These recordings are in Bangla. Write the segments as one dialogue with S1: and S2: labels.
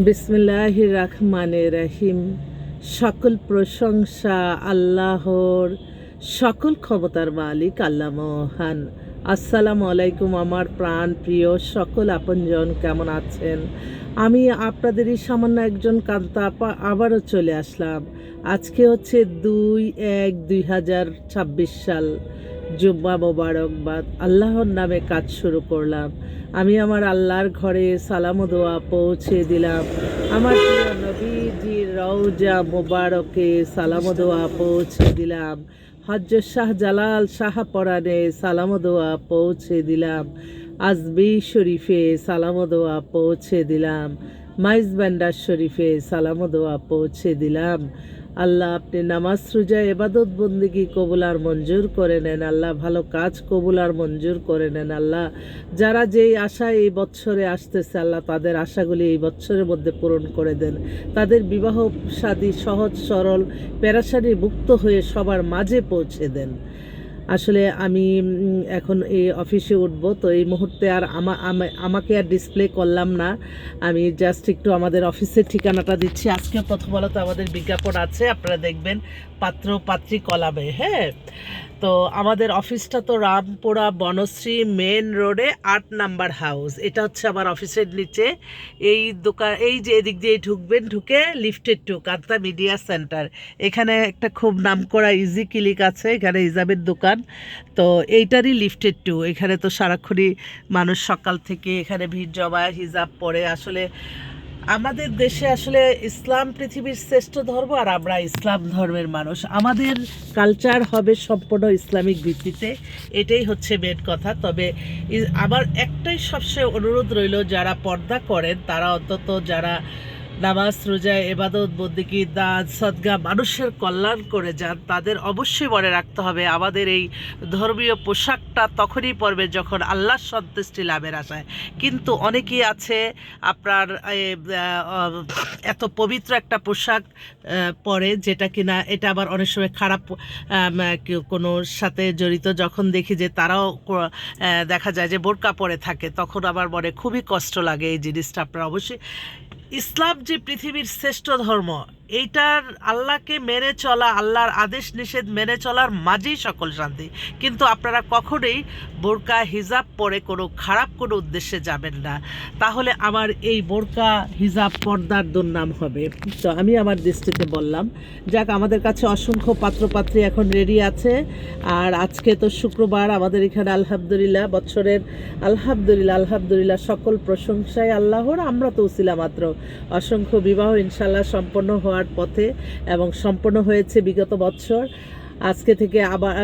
S1: বিসমিল্লাহির রহমানির রহিম। সকল প্রশংসা আল্লাহর, সকল ক্ষমতার মালিক আল্লাহ মহান। আসসালামু আলাইকুম আমার প্রাণ প্রিয় সকল আপনজন, কেমন আছেন? আমি আপনাদেরই সামান্য একজন কান্তা আপা আবারও চলে আসলাম। আজকে হচ্ছে 2/1/2026 সাল, জুম্মা মোবারকবাদ। আল্লাহর নামে কাজ শুরু করলাম। আমি আমার আল্লাহর ঘরে সালাম ও দোয়া পৌঁছে দিলাম। আমার প্রিয় নবীজির রওজা মোবারকে সালাম ও দোয়া পৌঁছে দিলাম। হযরত শাহ জালাল শাহ পরাণে সালাম ও দোয়া পৌঁছে দিলাম। আজমি শরীফে সালাম ও দোয়া পৌঁছে দিলাম। মাইজ ভান্ডার শরীফে সালাম ও দোয়া পৌঁছে দিলাম। আল্লাহ, আপনি নামাজ রোজা ইবাদত বন্দেগী কবুল আর মঞ্জুর করে নেন। আল্লাহ, ভালো কাজ কবুল আর মঞ্জুর করে নেন। আল্লাহ, যারা যেই আশা এই বছরে আসতেছে, আল্লাহ তাদের আশাগুলি এই বছরের মধ্যে পূরণ করে দেন। তাদের বিবাহ শাদী সহজ সরল পেরেশানি মুক্ত হয়ে সবার মাঝে পৌঁছে দেন। আসলে আমি এখন এই অফিসে উঠব, তো এই মুহূর্তে আর আমাকে আর ডিসপ্লে করলাম না। আমি জাস্ট একটু আমাদের অফিসের ঠিকানাটা দিচ্ছি। আজকে প্রথমত আমাদের বিজ্ঞাপন আছে, আপনারা দেখবেন পাত্র পাত্রী কলামে। হ্যাঁ, তো আমাদের অফিসটা তো রামপুরা বনশ্রী মেন রোডে 8 নাম্বার হাউস। এটা হচ্ছে আমার অফিসের নিচে। এই দোকান, এই যে এদিক দিয়ে ঢুকবেন, ঢুকে লিফটেড টু কান্তা মিডিয়া সেন্টার। এখানে একটা খুব নামকরা ইজি ক্লিক আছে, এখানে হিজাবের দোকান। তো এইটারই লিফটেড টু। এখানে তো সারাক্ষণই মানুষ সকাল থেকে এখানে ভিড় জমায়, হিজাব পরে। আসলে আমাদের দেশে আসলে ইসলাম পৃথিবীর শ্রেষ্ঠ ধর্ম, আর আমরা ইসলাম ধর্মের মানুষ। আমাদের কালচার হবে সম্পূর্ণ ইসলামিক ভিত্তিতে, এটাই হচ্ছে মেন কথা। তবে আমার একটাই সবচেয়ে অনুরোধ রইল, যারা পর্দা করেন তারা অন্তত যারা নামাজ রোজা ইবাদত বন্দেগী দান সদকা মানুষের কল্যাণ করে যান, তাদের অবশ্যই মনে রাখতে হবে আমাদের এই ধর্মীয় পোশাকটা তখনই পরবে যখন আল্লাহর সন্তুষ্টি লাভের আশায়। কিন্তু অনেকেই আছে আপনার এত পবিত্র একটা পোশাক পরে, যেটা কিনা এটা আবার অনেক সময় খারাপ কোনো সাথে জড়িত। যখন দেখি যে তারাও দেখা যায় যে বোরকা পরে থাকে, তখন আমার মনে খুবই কষ্ট লাগে এই জিনিসটা। আপনারা অবশ্যই, ইসলাম যে পৃথিবীর শ্রেষ্ঠ ধর্ম, এইটার আল্লাহকে মেনে চলা, আল্লাহর আদেশ নিষেধ মেনে চলার মাঝেই সকল শান্তি। কিন্তু আপনারা কখনোই বোরকা হিজাব পরে কোনো খারাপ কোনো উদ্দেশ্যে যাবেন না, তাহলে আমার এই বোরকা হিজাব পর্দার দুর্নাম হবে। তো আমি আমার দৃষ্টিতে বললাম। যাক, আমাদের কাছে অসংখ্য পাত্রপাত্রী এখন রেডি আছে। আর আজকে তো শুক্রবার, আমাদের এখানে আলহামদুলিল্লাহ বছরের আলহামদুলিল্লাহ সকল প্রশংসায় আল্লাহর। আমরা তো উসিলা মাত্র। অসংখ্য বিবাহ ইনশাল্লাহ সম্পন্ন হওয়ার পথে, এবং সম্পন্ন হয়েছে বিগত বছর। আজকে থেকে আবার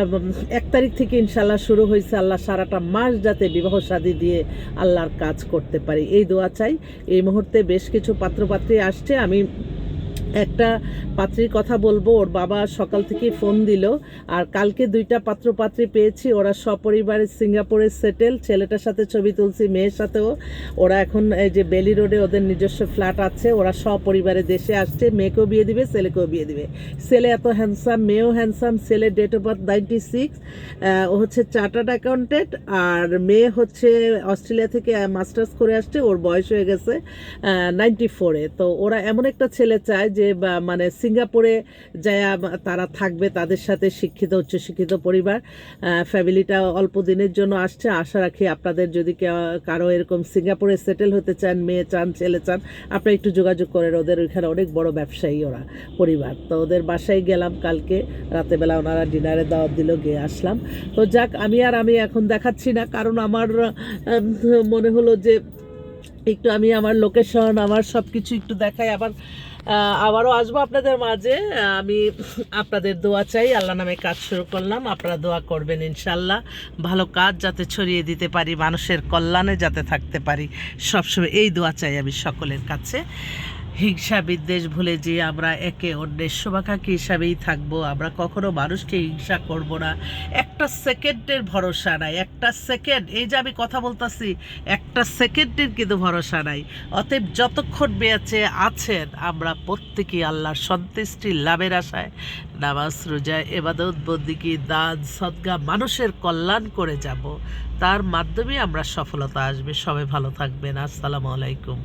S1: 1 তারিখ থেকে ইনশাল্লাহ শুরু হয়েছে। আল্লাহ সারাটা মাস যাতে বিবাহ শাদী দিয়ে আল্লাহর কাজ করতে পারি, এই দোয়া চাই। এই মুহূর্তে বেশ কিছু পাত্রপাত্রী আসছে। আমি একটা পাত্রীর কথা বলবো, ওর বাবা সকাল থেকে ফোন দিল। আর কালকে 2টা পাত্রপাত্রী পেয়েছি, ওরা সপরিবারে সিঙ্গাপুরে সেটেল। ছেলেটার সাথে ছবি তুলছি, মেয়ের সাথেও। ওরা এখন এই যে বেলি রোডে ওদের নিজস্ব ফ্ল্যাট আছে, ওরা সপরিবারে দেশে আসছে। মেয়েকেও বিয়ে দিবে, ছেলেকেও বিয়ে দিবে। ছেলে এত হ্যান্ডসাম, মেয়েও হ্যান্ডসাম। ছেলের ডেট অফ বার্থ 96, ও হচ্ছে চার্টার্ড অ্যাকাউন্টেন্ট। আর মেয়ে হচ্ছে অস্ট্রেলিয়া থেকে মাস্টার্স করে আসছে, ওর বয়স হয়ে গেছে 94-এ। তো ওরা এমন একটা ছেলে চায় যে মানে সিঙ্গাপুরে যায় তারা থাকবে, তাদের সাথে শিক্ষিত উচ্চশিক্ষিত পরিবার। ফ্যামিলিটা অল্প দিনের জন্য আসছে। আশা রাখি আপনাদের যদি কারো এরকম সিঙ্গাপুরে সেটেল হতে চান, মেয়ে চান, ছেলে চান, আপনারা একটু যোগাযোগ করেন। ওদের ওইখানে অনেক বড় ব্যবসায়ী ওরা পরিবার। তো ওদের বাসায় গেলাম কালকে রাতেবেলা, ওনারা ডিনারে দাওয়াত দিল, গিয়ে আসলাম। তো যাক, আমি এখন দেখাচ্ছি না, কারণ আমার মনে হলো যে একটু আমি আমার লোকেশন, আমার সব কিছু একটু দেখাই। আবারও আসবো আপনাদের মাঝে। আমি আপনাদের দোয়া চাই। আল্লাহ নামে কাজ শুরু করলাম, আপনারা দোয়া করবেন ইনশাল্লাহ। ভালো কাজ যাতে ছড়িয়ে দিতে পারি, মানুষের কল্যাণে যাতে থাকতে পারি, সবসময় এই দোয়া চাই আমি সকলের কাছে। হিংসা বিদ্বেষ ভুলে যে আমরা একে অন্যের শুভাকাঙ্ক্ষী হিসাবেই থাকবো। আমরা কখনো মানুষকে হিংসা করব না। একটা সেকেন্ডের ভরসা নাই, একটা সেকেন্ড, এই যে আমি কথা বলতেছি, একটা সেকেন্ডের কিন্তু ভরসা নাই। অতএব যতক্ষণ বেঁচে আছেন, আমরা প্রত্যেকেই আল্লাহর সন্তুষ্টি লাভের আশায় নামাজ রোজা ইবাদত বন্দেগী দান সদকা মানুষের কল্যাণ করে যাব। তার মাধ্যমে আমরা সফলতা আসবে। সবাই ভালো থাকবেন। আসসালামু আলাইকুম।